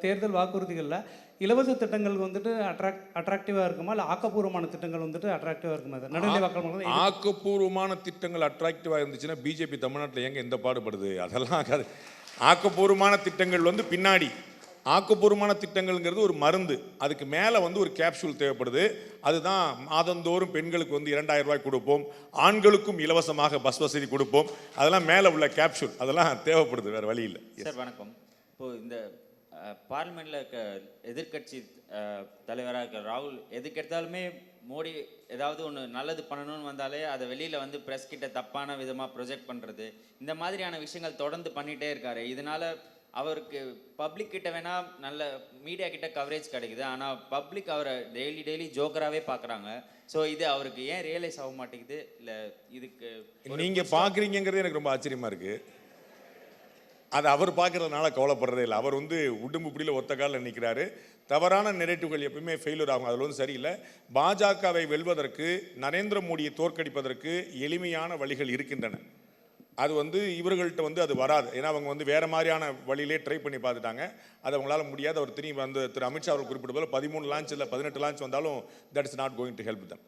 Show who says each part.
Speaker 1: தேர்தல் வாக்குறுதிகளில் இலவச திட்டங்கள் வந்துட்டு அட்ராக்டிவாக இருக்குமா, இல்லை ஆக்கப்பூர்வமான திட்டங்கள் வந்துட்டு அட்ராக்டிவாக இருக்குமா? நடுநிலை வாக்காளர்கள்
Speaker 2: ஆக்கப்பூர்வமான திட்டங்கள் அட்ராக்டிவாக இருந்துச்சுன்னா பிஜேபி தமிழ்நாட்டில் எங்கே எந்த பாடுபடுது? அதெல்லாம் ஆகாது. ஆக்கப்பூர்வமான திட்டங்கள் வந்து பின்னாடி, ஆக்கப்பூர்வமான திட்டங்கள்ங்கிறது ஒரு மருந்து. அதுக்கு மேலே வந்து ஒரு கேப்சூல் தேவைப்படுது. அதுதான் மாதந்தோறும் பெண்களுக்கு வந்து 2000 ரூபாய் கொடுப்போம், ஆண்களுக்கும் இலவசமாக பஸ் வசதி கொடுப்போம். அதெல்லாம் மேலே உள்ள கேப்சூல், அதெல்லாம் தேவைப்படுது, வேறு வழி இல்லை.
Speaker 3: சார் வணக்கம். இப்போது இந்த பார்லிமெண்ட்டில் இருக்க எதிர்கட்சி தலைவராக இருக்க ராகுல் எதுக்கெடுத்தாலுமே மோடி ஏதாவது ஒன்று நல்லது பண்ணணும்னு வந்தாலே அதை வெளியில் வந்து ப்ரெஸ் கிட்ட தப்பான விதமாக ப்ரொஜெக்ட் பண்ணுறது, இந்த மாதிரியான விஷயங்கள் தொடர்ந்து பண்ணிகிட்டே இருக்காரு. இதனால் அவருக்கு பப்ளிக் கிட்ட வேணால் நல்ல மீடியா கிட்ட கவரேஜ் கிடைக்குது, ஆனால் பப்ளிக் அவரை டெய்லி ஜோக்கராகவே பார்க்குறாங்க. ஸோ இது அவருக்கு ஏன் ரியலைஸ் ஆக மாட்டேங்குது? இல்லை இதுக்கு
Speaker 2: நீங்கள் பார்க்குறீங்கிறது எனக்கு ரொம்ப ஆச்சரியமாக இருக்குது. அது அவர் பார்க்குறதுனால கவலைப்படுறதே இல்லை. அவர் வந்து உடும்பு பிடியில் ஒத்த காலில் நிற்கிறாரு. தவறான நெரேட்டிவ்கள் எப்பவுமே ஃபெயிலியர் ஆகும். அதில் வந்து சரியில்லை. பாஜகவை வெல்வதற்கு, நரேந்திர மோடியை தோற்கடிப்பதற்கு எளிமையான வழிகள் இருக்கின்றன. அது வந்து இவர்கள்ட்ட வந்து அது வராது. ஏன்னா அவங்க வந்து வேறு மாதிரியான வழியிலே ட்ரை பண்ணி பார்த்துட்டாங்க. அது அவங்களால முடியாது. அவர் திரும்பி வந்து திரு அமித்ஷா அவர்கள் குறிப்பிட்ட போல 13 லான்ச் இல்லை 18 லான்ச் வந்தாலும் that is not going to help them.